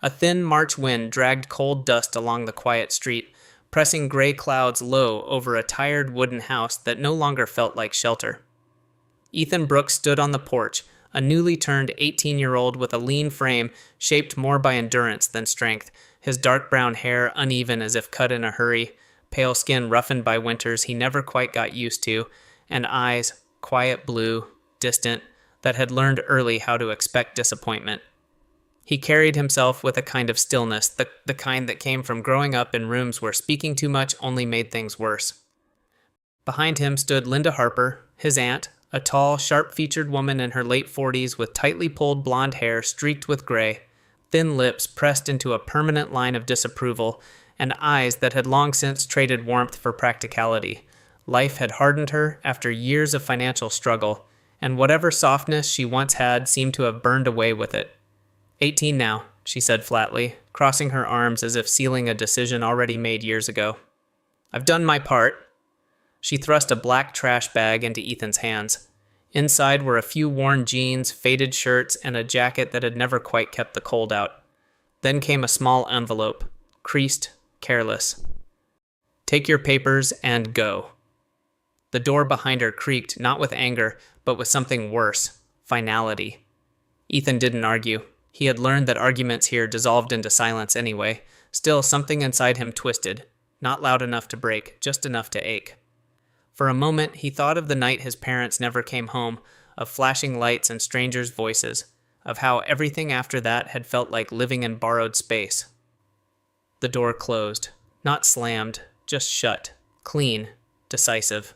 A thin March wind dragged cold dust along the quiet street, pressing gray clouds low over a tired wooden house that no longer felt like shelter. Ethan Brooks stood on the porch, a newly turned 18-year-old with a lean frame shaped more by endurance than strength, his dark brown hair uneven as if cut in a hurry, pale skin roughened by winters he never quite got used to, and eyes, quiet blue, distant, that had learned early how to expect disappointment. He carried himself with a kind of stillness, the kind that came from growing up in rooms where speaking too much only made things worse. Behind him stood Linda Harper, his aunt, a tall, sharp-featured woman in her late 40s with tightly pulled blonde hair streaked with gray, thin lips pressed into a permanent line of disapproval, and eyes that had long since traded warmth for practicality. Life had hardened her after years of financial struggle, and whatever softness she once had seemed to have burned away with it. 18 now, she said flatly, crossing her arms as if sealing a decision already made years ago. I've done my part. She thrust a black trash bag into Ethan's hands. Inside were a few worn jeans, faded shirts, and a jacket that had never quite kept the cold out. Then came a small envelope, creased, careless. Take your papers and go. The door behind her creaked, not with anger, but with something worse, finality. Ethan didn't argue. He had learned that arguments here dissolved into silence anyway. Still, something inside him twisted, not loud enough to break, just enough to ache. For a moment, he thought of the night his parents never came home, of flashing lights and strangers' voices, of how everything after that had felt like living in borrowed space. The door closed, not slammed, just shut, clean, decisive.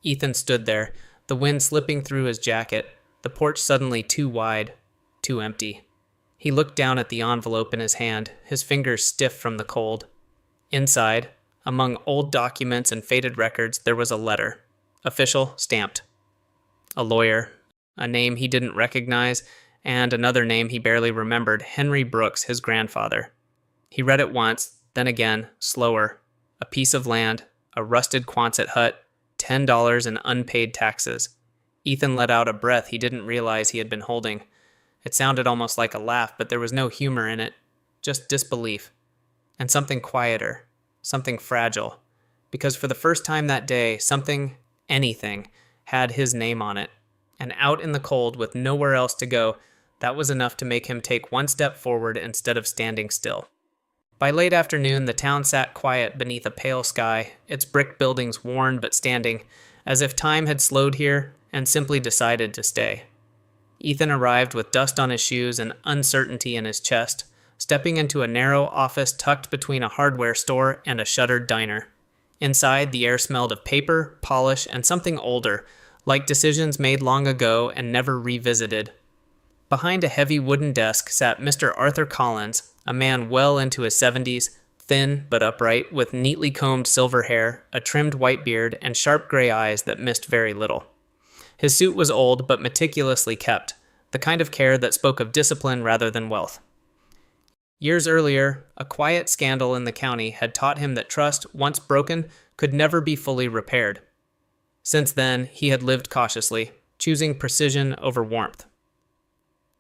Ethan stood there, the wind slipping through his jacket, the porch suddenly too wide, too empty. He looked down at the envelope in his hand, his fingers stiff from the cold. Inside, among old documents and faded records, there was a letter. Official, stamped. A lawyer, a name he didn't recognize, and another name he barely remembered, Henry Brooks, his grandfather. He read it once, then again, slower. A piece of land, a rusted Quonset hut, $10 in unpaid taxes. Ethan let out a breath he didn't realize he had been holding. It sounded almost like a laugh, but there was no humor in it, just disbelief. And something quieter, something fragile, because for the first time that day, something, anything, had his name on it. And out in the cold with nowhere else to go, that was enough to make him take one step forward instead of standing still. By late afternoon, the town sat quiet beneath a pale sky, its brick buildings worn but standing, as if time had slowed here and simply decided to stay. Ethan arrived with dust on his shoes and uncertainty in his chest, stepping into a narrow office tucked between a hardware store and a shuttered diner. Inside, the air smelled of paper, polish, and something older, like decisions made long ago and never revisited. Behind a heavy wooden desk sat Mr. Arthur Collins, a man well into his 70s, thin but upright, with neatly combed silver hair, a trimmed white beard, and sharp gray eyes that missed very little. His suit was old but meticulously kept, the kind of care that spoke of discipline rather than wealth. Years earlier, a quiet scandal in the county had taught him that trust, once broken, could never be fully repaired. Since then, he had lived cautiously, choosing precision over warmth.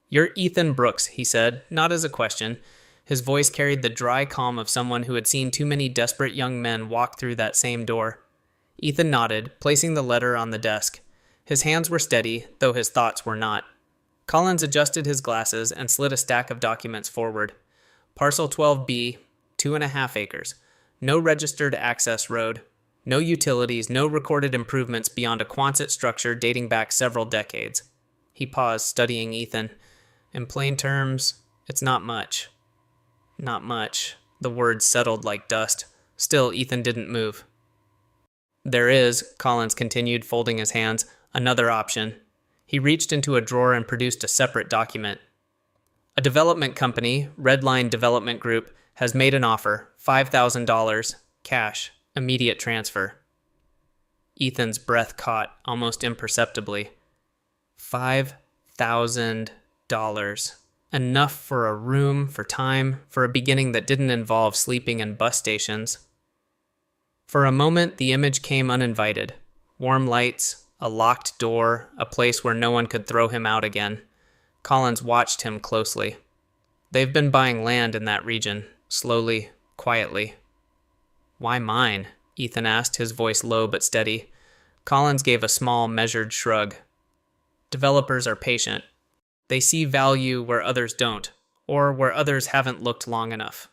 "You're Ethan Brooks," he said, not as a question. His voice carried the dry calm of someone who had seen too many desperate young men walk through that same door. Ethan nodded, placing the letter on the desk. His hands were steady, though his thoughts were not. Collins adjusted his glasses and slid a stack of documents forward. Parcel 12B, 2.5 acres. No registered access road. No utilities, no recorded improvements beyond a Quonset structure dating back several decades. He paused, studying Ethan. In plain terms, it's not much. Not much. The words settled like dust. Still, Ethan didn't move. There is, Collins continued, folding his hands, another option. He reached into a drawer and produced a separate document. A development company, Redline Development Group, has made an offer, $5,000, cash, immediate transfer. Ethan's breath caught, almost imperceptibly. $5,000. Enough for a room, for time, for a beginning that didn't involve sleeping in bus stations. For a moment, the image came uninvited. Warm lights, a locked door, a place where no one could throw him out again. Collins watched him closely. They've been buying land in that region, slowly, quietly. Why mine? Ethan asked, his voice low but steady. Collins gave a small, measured shrug. Developers are patient. They see value where others don't, or where others haven't looked long enough.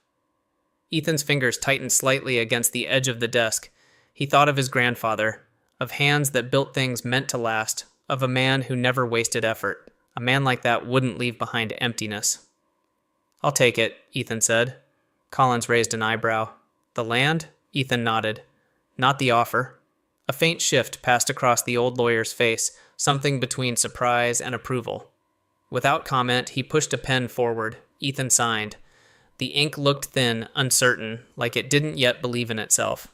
Ethan's fingers tightened slightly against the edge of the desk. He thought of his grandfather, of hands that built things meant to last, of a man who never wasted effort. A man like that wouldn't leave behind emptiness. I'll take it, Ethan said. Collins raised an eyebrow. The land? Ethan nodded. Not the offer. A faint shift passed across the old lawyer's face, something between surprise and approval. Without comment, he pushed a pen forward. Ethan signed. The ink looked thin, uncertain, like it didn't yet believe in itself.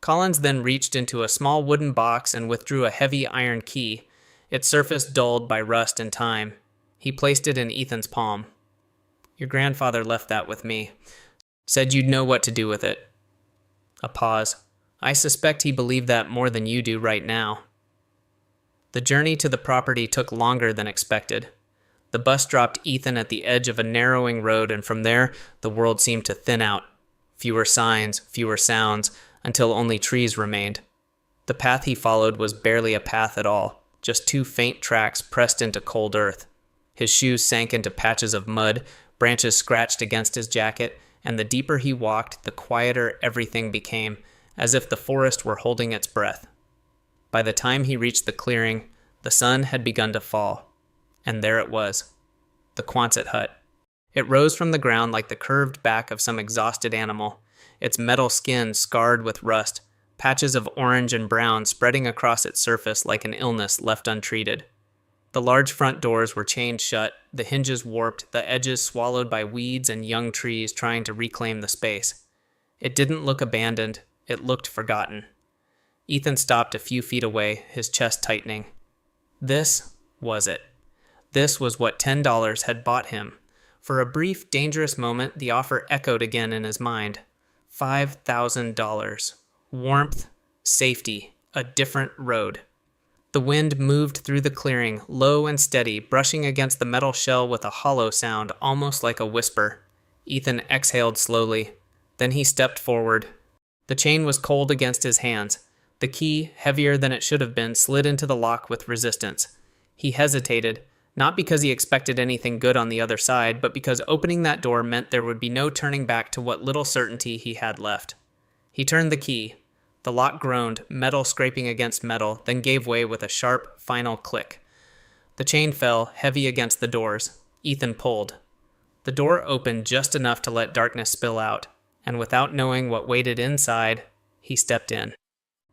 Collins then reached into a small wooden box and withdrew a heavy iron key, its surface dulled by rust and time. He placed it in Ethan's palm. Your grandfather left that with me. Said you'd know what to do with it. A pause. I suspect he believed that more than you do right now. The journey to the property took longer than expected. The bus dropped Ethan at the edge of a narrowing road, and from there, the world seemed to thin out. Fewer signs, fewer sounds, until only trees remained. The path he followed was barely a path at all, just two faint tracks pressed into cold earth. His shoes sank into patches of mud, branches scratched against his jacket, and the deeper he walked, the quieter everything became, as if the forest were holding its breath. By the time he reached the clearing, the sun had begun to fall. And there it was, the Quonset hut. It rose from the ground like the curved back of some exhausted animal, its metal skin scarred with rust, patches of orange and brown spreading across its surface like an illness left untreated. The large front doors were chained shut, the hinges warped, the edges swallowed by weeds and young trees trying to reclaim the space. It didn't look abandoned, it looked forgotten. Ethan stopped a few feet away, his chest tightening. This was it. This was what $10 had bought him. For a brief, dangerous moment, the offer echoed again in his mind. $5,000. Warmth, safety, a different road. The wind moved through the clearing, low and steady, brushing against the metal shell with a hollow sound, almost like a whisper. Ethan exhaled slowly. Then he stepped forward. The chain was cold against his hands. The key, heavier than it should have been, slid into the lock with resistance. He hesitated, not because he expected anything good on the other side, but because opening that door meant there would be no turning back to what little certainty he had left. He turned the key. The lock groaned, metal scraping against metal, then gave way with a sharp, final click. The chain fell, heavy against the doors. Ethan pulled. The door opened just enough to let darkness spill out, and without knowing what waited inside, he stepped in.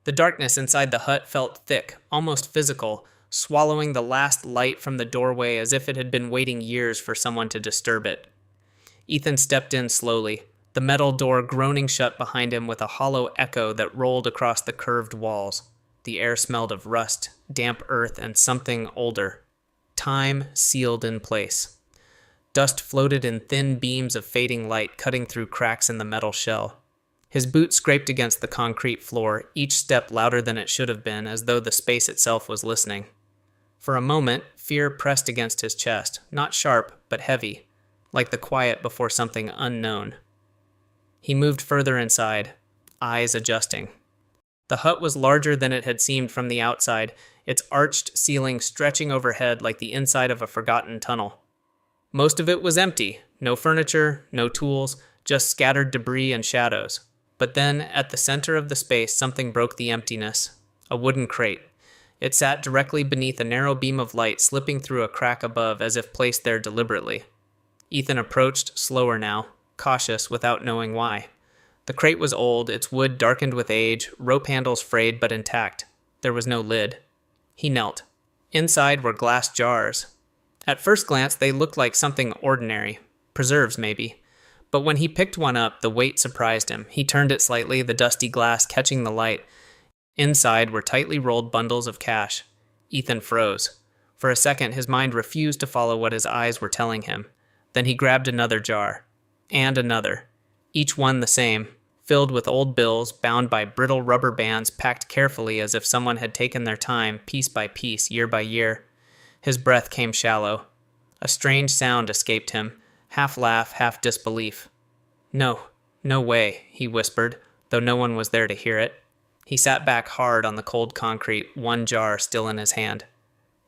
The darkness inside the hut felt thick, almost physical, swallowing the last light from the doorway as if it had been waiting years for someone to disturb it. Ethan stepped in slowly, the metal door groaning shut behind him with a hollow echo that rolled across the curved walls. The air smelled of rust, damp earth, and something older. Time sealed in place. Dust floated in thin beams of fading light cutting through cracks in the metal shell. His boot scraped against the concrete floor, each step louder than it should have been, as though the space itself was listening. For a moment, fear pressed against his chest, not sharp, but heavy, like the quiet before something unknown. He moved further inside, eyes adjusting. The hut was larger than it had seemed from the outside, its arched ceiling stretching overhead like the inside of a forgotten tunnel. Most of it was empty, no furniture, no tools, just scattered debris and shadows. But then, at the center of the space, something broke the emptiness. A wooden crate. It sat directly beneath a narrow beam of light slipping through a crack above as if placed there deliberately. Ethan approached, slower now, cautious without knowing why. The crate was old, its wood darkened with age, rope handles frayed but intact. There was no lid. He knelt. Inside were glass jars. At first glance, they looked like something ordinary. Preserves, maybe. But when he picked one up, the weight surprised him. He turned it slightly, the dusty glass catching the light. Inside were tightly rolled bundles of cash. Ethan froze. For a second, his mind refused to follow what his eyes were telling him. Then he grabbed another jar. And another. Each one the same, filled with old bills bound by brittle rubber bands packed carefully as if someone had taken their time, piece by piece, year by year. His breath came shallow. A strange sound escaped him, half laugh, half disbelief. No, no way, he whispered, though no one was there to hear it. He sat back hard on the cold concrete, one jar still in his hand.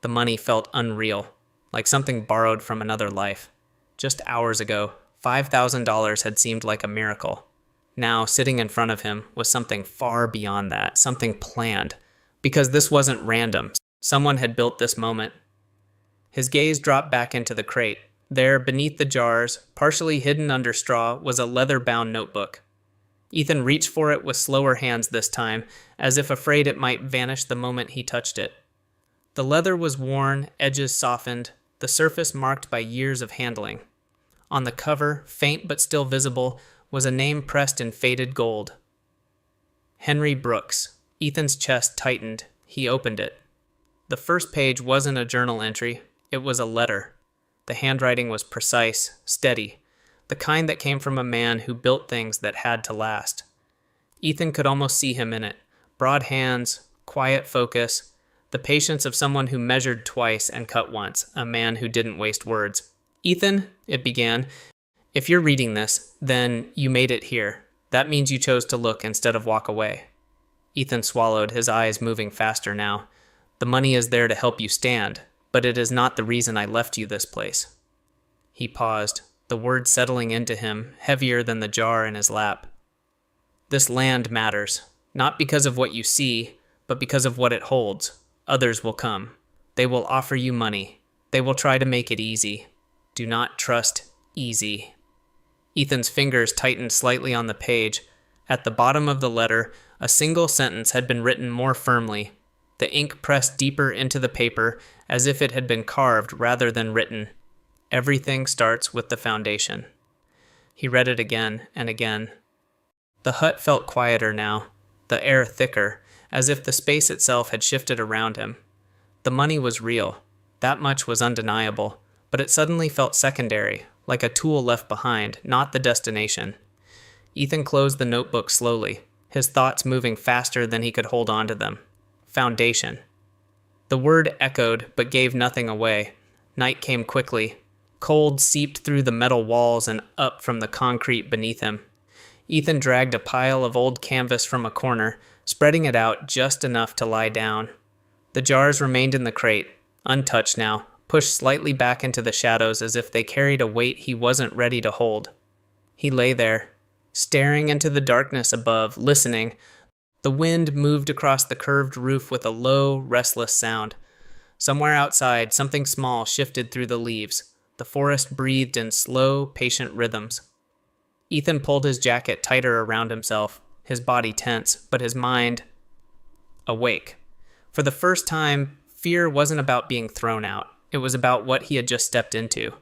The money felt unreal, like something borrowed from another life. Just hours ago, $5,000 had seemed like a miracle. Now, sitting in front of him was something far beyond that, something planned. Because this wasn't random. Someone had built this moment. His gaze dropped back into the crate. There, beneath the jars, partially hidden under straw, was a leather-bound notebook. Ethan reached for it with slower hands this time, as if afraid it might vanish the moment he touched it. The leather was worn, edges softened, the surface marked by years of handling. On the cover, faint but still visible, was a name pressed in faded gold. Henry Brooks. Ethan's chest tightened. He opened it. The first page wasn't a journal entry. It was a letter. The handwriting was precise, steady, the kind that came from a man who built things that had to last. Ethan could almost see him in it. Broad hands, quiet focus, the patience of someone who measured twice and cut once, a man who didn't waste words. Ethan, it began, if you're reading this, then you made it here. That means you chose to look instead of walk away. Ethan swallowed, his eyes moving faster now. The money is there to help you stand, but it is not the reason I left you this place. He paused, the words settling into him, heavier than the jar in his lap. This land matters, not because of what you see, but because of what it holds. Others will come. They will offer you money. They will try to make it easy. Do not trust easy. Ethan's fingers tightened slightly on the page. At the bottom of the letter, a single sentence had been written more firmly, the ink pressed deeper into the paper as if it had been carved rather than written. Everything starts with the foundation. He read it again and again. The hut felt quieter now, the air thicker, as if the space itself had shifted around him. The money was real. That much was undeniable, but it suddenly felt secondary, like a tool left behind, not the destination. Ethan closed the notebook slowly, his thoughts moving faster than he could hold on to them. Foundation. The word echoed, but gave nothing away. Night came quickly. Cold seeped through the metal walls and up from the concrete beneath him. Ethan dragged a pile of old canvas from a corner, spreading it out just enough to lie down. The jars remained in the crate, untouched now, pushed slightly back into the shadows as if they carried a weight he wasn't ready to hold. He lay there, staring into the darkness above, listening. The wind moved across the curved roof with a low, restless sound. Somewhere outside, something small shifted through the leaves. The forest breathed in slow, patient rhythms. Ethan pulled his jacket tighter around himself, his body tense, but his mind awake. For the first time, fear wasn't about being thrown out. It was about what he had just stepped into.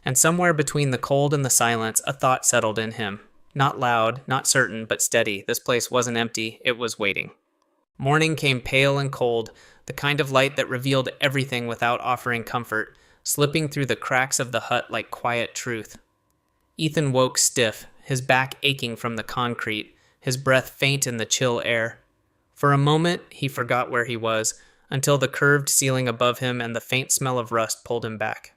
And somewhere between the cold and the silence, a thought settled in him. Not loud, not certain, but steady. This place wasn't empty, it was waiting. Morning came pale and cold, the kind of light that revealed everything without offering comfort, slipping through the cracks of the hut like quiet truth. Ethan woke stiff, his back aching from the concrete, his breath faint in the chill air. For a moment, he forgot where he was, until the curved ceiling above him and the faint smell of rust pulled him back.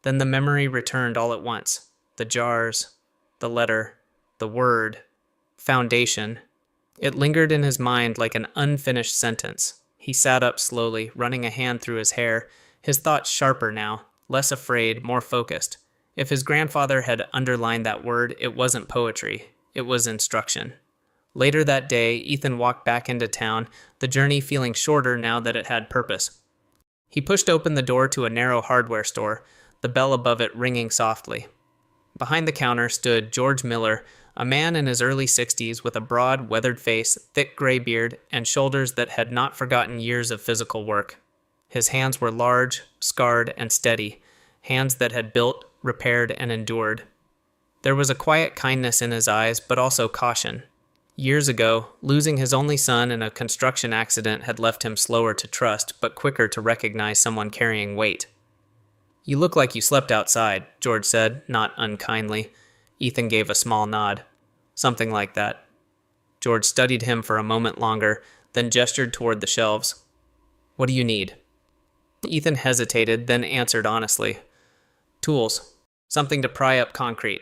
Then the memory returned all at once. The jars, the letter, the word, foundation. It lingered in his mind like an unfinished sentence. He sat up slowly, running a hand through his hair, his thoughts sharper now, less afraid, more focused. If his grandfather had underlined that word, it wasn't poetry. It was instruction. Later that day, Ethan walked back into town, the journey feeling shorter now that it had purpose. He pushed open the door to a narrow hardware store, the bell above it ringing softly. Behind the counter stood George Miller, a man in his early 60s with a broad, weathered face, thick gray beard, and shoulders that had not forgotten years of physical work. His hands were large, scarred, and steady, hands that had built, repaired, and endured. There was a quiet kindness in his eyes, but also caution. Years ago, losing his only son in a construction accident had left him slower to trust, but quicker to recognize someone carrying weight. "You look like you slept outside," George said, not unkindly. Ethan gave a small nod. "Something like that." George studied him for a moment longer, then gestured toward the shelves. "What do you need?" Ethan hesitated, then answered honestly. "Tools. Something to pry up concrete.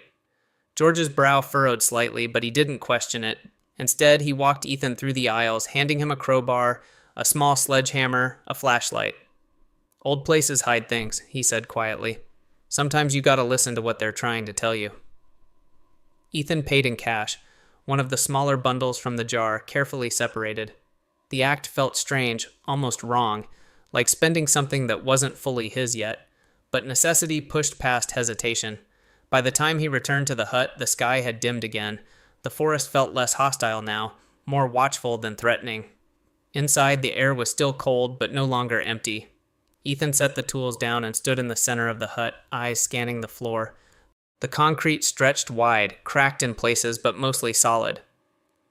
George's brow furrowed slightly, but he didn't question it. Instead, he walked Ethan through the aisles, handing him a crowbar, a small sledgehammer, a flashlight. "Old places hide things," he said quietly. "Sometimes you gotta listen to what they're trying to tell you." Ethan paid in cash, one of the smaller bundles from the jar, carefully separated. The act felt strange, almost wrong, like spending something that wasn't fully his yet, but necessity pushed past hesitation. By the time he returned to the hut, the sky had dimmed again. The forest felt less hostile now, more watchful than threatening. Inside, the air was still cold, but no longer empty. Ethan set the tools down and stood in the center of the hut, eyes scanning the floor. The concrete stretched wide, cracked in places, but mostly solid.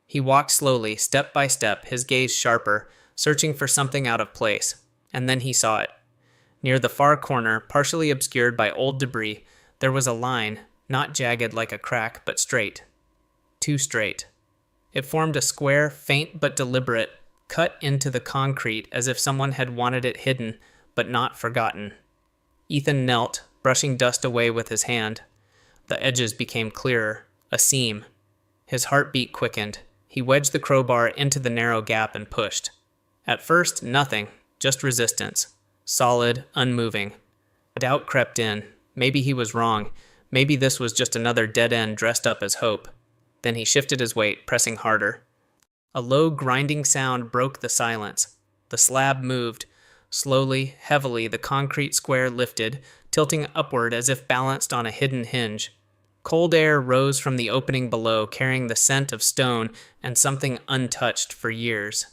He walked slowly, step by step, his gaze sharper, searching for something out of place. And then he saw it. Near the far corner, partially obscured by old debris, there was a line, not jagged like a crack, but straight. Too straight. It formed a square, faint but deliberate, cut into the concrete as if someone had wanted it hidden, but not forgotten. Ethan knelt, brushing dust away with his hand. The edges became clearer, a seam. His heartbeat quickened. He wedged the crowbar into the narrow gap and pushed. At first, nothing, just resistance. Solid, unmoving. Doubt crept in. Maybe he was wrong. Maybe this was just another dead end dressed up as hope. Then he shifted his weight, pressing harder. A low, grinding sound broke the silence. The slab moved. Slowly, heavily, the concrete square lifted, tilting upward as if balanced on a hidden hinge. Cold air rose from the opening below, carrying the scent of stone and something untouched for years.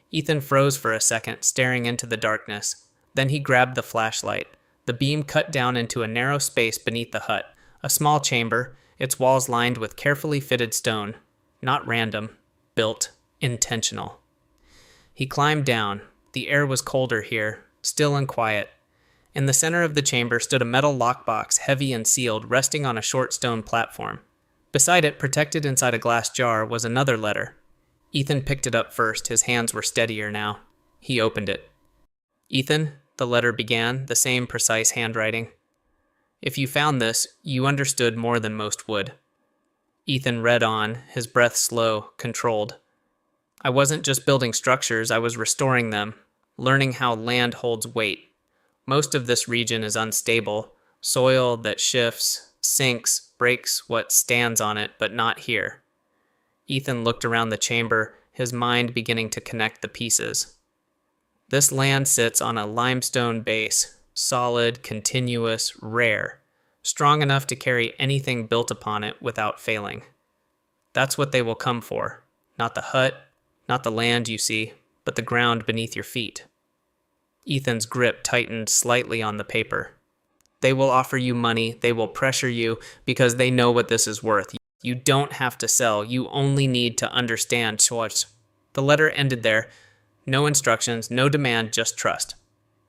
Ethan froze for a second, staring into the darkness. Then he grabbed the flashlight. The beam cut down into a narrow space beneath the hut, a small chamber, its walls lined with carefully fitted stone. Not random, built, intentional. He climbed down. The air was colder here, still and quiet. In the center of the chamber stood a metal lockbox, heavy and sealed, resting on a short stone platform. Beside it, protected inside a glass jar, was another letter. Ethan picked it up first. His hands were steadier now. He opened it. "Ethan," the letter began, the same precise handwriting. "If you found this, you understood more than most would." Ethan read on, his breath slow, controlled. "I wasn't just building structures, I was restoring them, learning how land holds weight. Most of this region is unstable, soil that shifts, sinks, breaks what stands on it, but not here." Ethan looked around the chamber, his mind beginning to connect the pieces. This land sits on a limestone base, solid, continuous, rare, strong enough to carry anything built upon it without failing. That's what they will come for. Not the hut, not the land you see, but the ground beneath your feet. Ethan's grip tightened slightly on the paper. They will offer you money, they will pressure you, because they know what this is worth. You don't have to sell, you only need to understand choice. The letter ended there. No instructions, no demand, just trust.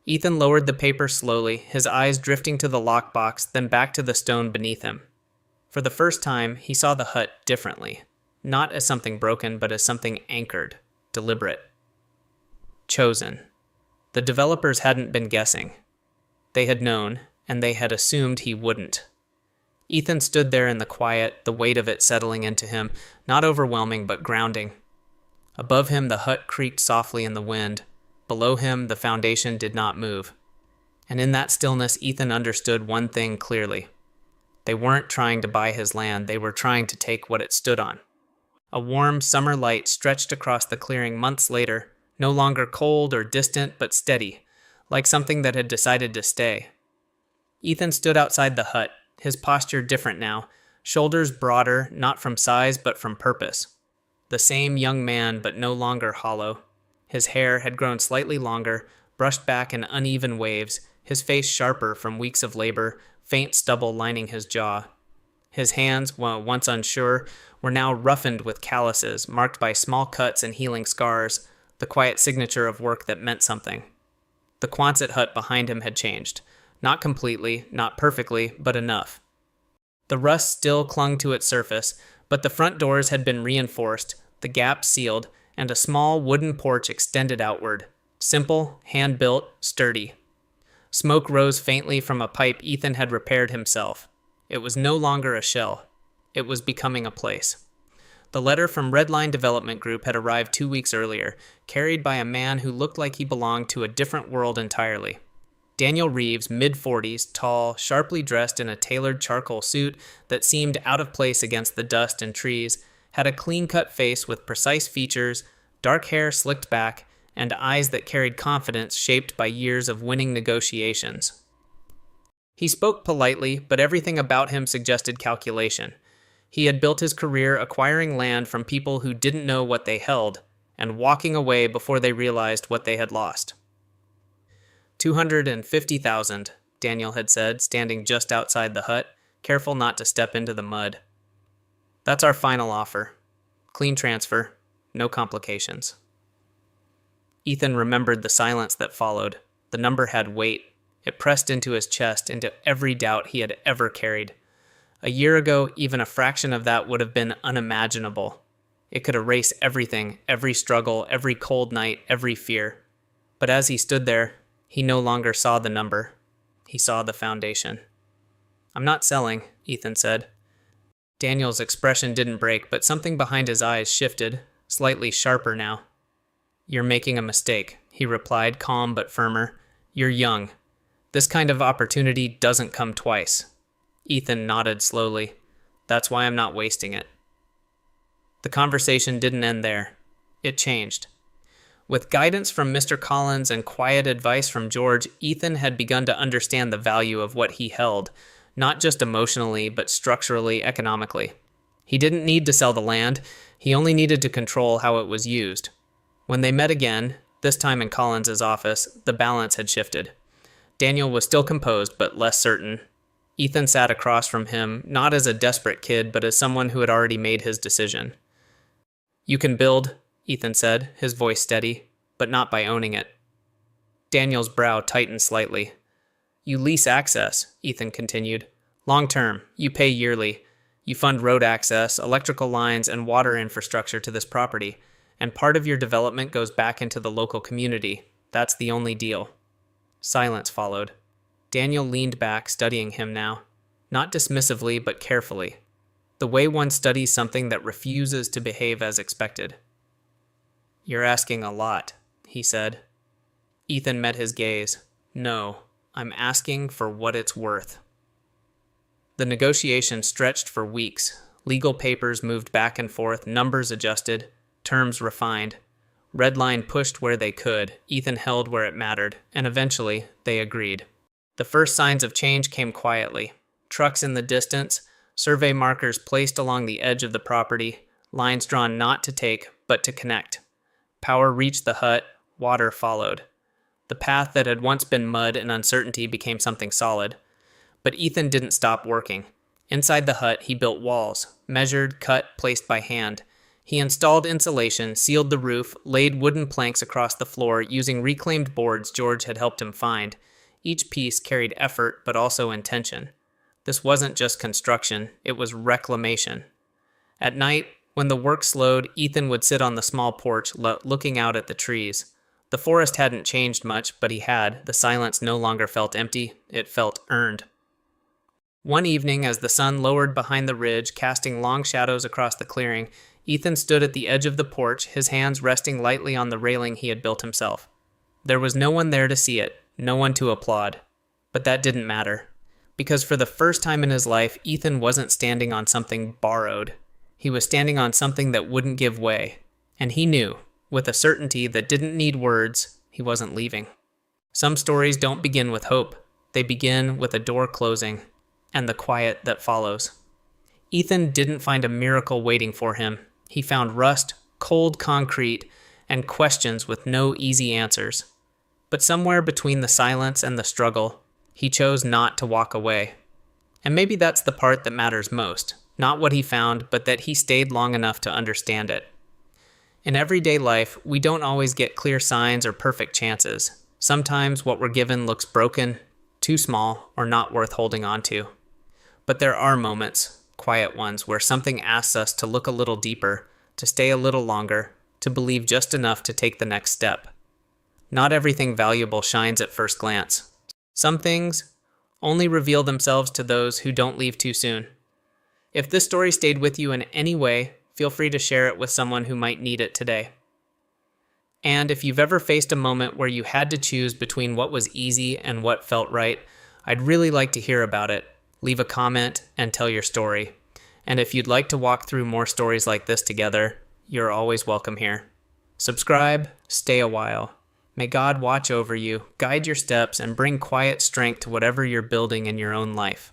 Ethan lowered the paper slowly, his eyes drifting to the lockbox, then back to the stone beneath him. For the first time, he saw the hut differently. Not as something broken, but as something anchored, deliberate. Chosen. The developers hadn't been guessing. They had known, and they had assumed he wouldn't. Ethan stood there in the quiet, the weight of it settling into him, not overwhelming, but grounding. Above him, the hut creaked softly in the wind. Below him, the foundation did not move. And in that stillness, Ethan understood one thing clearly. They weren't trying to buy his land, they were trying to take what it stood on. A warm summer light stretched across the clearing months later, no longer cold or distant, but steady, like something that had decided to stay. Ethan stood outside the hut, his posture different now, shoulders broader, not from size, but from purpose. The same young man, but no longer hollow. His hair had grown slightly longer, brushed back in uneven waves, his face sharper from weeks of labor, faint stubble lining his jaw. His hands, once unsure, were now roughened with calluses, marked by small cuts and healing scars, the quiet signature of work that meant something. The Quonset hut behind him had changed. Not completely, not perfectly, but enough. The rust still clung to its surface, but the front doors had been reinforced, the gap sealed, and a small wooden porch extended outward. Simple, hand-built, sturdy. Smoke rose faintly from a pipe Ethan had repaired himself. It was no longer a shell. It was becoming a place. The letter from Redline Development Group had arrived 2 weeks earlier, carried by a man who looked like he belonged to a different world entirely. Daniel Reeves, mid-40s, tall, sharply dressed in a tailored charcoal suit that seemed out of place against the dust and trees, had a clean-cut face with precise features, dark hair slicked back, and eyes that carried confidence shaped by years of winning negotiations. He spoke politely, but everything about him suggested calculation. He had built his career acquiring land from people who didn't know what they held, and walking away before they realized what they had lost. 250,000, Daniel had said, standing just outside the hut, careful not to step into the mud. That's our final offer. Clean transfer, no complications. Ethan remembered the silence that followed. The number had weight. It pressed into his chest, into every doubt he had ever carried. A year ago, even a fraction of that would have been unimaginable. It could erase everything, every struggle, every cold night, every fear. But as he stood there, he no longer saw the number. He saw the foundation. "I'm not selling," Ethan said. Daniel's expression didn't break, but something behind his eyes shifted, slightly sharper now. "You're making a mistake," he replied, calm but firmer. "You're young. This kind of opportunity doesn't come twice." Ethan nodded slowly. "That's why I'm not wasting it." The conversation didn't end there. It changed. With guidance from Mr. Collins and quiet advice from George, Ethan had begun to understand the value of what he held, not just emotionally, but structurally, economically. He didn't need to sell the land. He only needed to control how it was used. When they met again, this time in Collins's office, the balance had shifted. Daniel was still composed, but less certain. Ethan sat across from him, not as a desperate kid, but as someone who had already made his decision. "You can build," Ethan said, his voice steady, "but not by owning it." Daniel's brow tightened slightly. "You lease access," Ethan continued. "Long term, you pay yearly. You fund road access, electrical lines, and water infrastructure to this property, and part of your development goes back into the local community. That's the only deal." Silence followed. Daniel leaned back, studying him now. Not dismissively, but carefully. The way one studies something that refuses to behave as expected. "You're asking a lot," he said. Ethan met his gaze. "No, I'm asking for what it's worth." The negotiation stretched for weeks. Legal papers moved back and forth, numbers adjusted, terms refined. Redline pushed where they could, Ethan held where it mattered, and eventually they agreed. The first signs of change came quietly. Trucks in the distance, survey markers placed along the edge of the property, lines drawn not to take, but to connect. Power reached the hut, water followed. The path that had once been mud and uncertainty became something solid. But Ethan didn't stop working. Inside the hut, he built walls, measured, cut, placed by hand. He installed insulation, sealed the roof, laid wooden planks across the floor using reclaimed boards George had helped him find. Each piece carried effort, but also intention. This wasn't just construction, it was reclamation. At night, when the work slowed, Ethan would sit on the small porch, looking out at the trees. The forest hadn't changed much, but he had. The silence no longer felt empty, it felt earned. One evening, as the sun lowered behind the ridge, casting long shadows across the clearing, Ethan stood at the edge of the porch, his hands resting lightly on the railing he had built himself. There was no one there to see it, no one to applaud. But that didn't matter. Because for the first time in his life, Ethan wasn't standing on something borrowed. He was standing on something that wouldn't give way. And he knew, with a certainty that didn't need words, he wasn't leaving. Some stories don't begin with hope. They begin with a door closing, and the quiet that follows. Ethan didn't find a miracle waiting for him. He found rust, cold concrete, and questions with no easy answers. But somewhere between the silence and the struggle, he chose not to walk away. And maybe that's the part that matters most. Not what he found, but that he stayed long enough to understand it. In everyday life, we don't always get clear signs or perfect chances. Sometimes what we're given looks broken, too small, or not worth holding on to. But there are moments, quiet ones, where something asks us to look a little deeper, to stay a little longer, to believe just enough to take the next step. Not everything valuable shines at first glance. Some things, only reveal themselves to those who don't leave too soon. If this story stayed with you in any way, feel free to share it with someone who might need it today. And if you've ever faced a moment where you had to choose between what was easy and what felt right, I'd really like to hear about it. Leave a comment and tell your story. And if you'd like to walk through more stories like this together, you're always welcome here. Subscribe, stay a while. May God watch over you, guide your steps, and bring quiet strength to whatever you're building in your own life.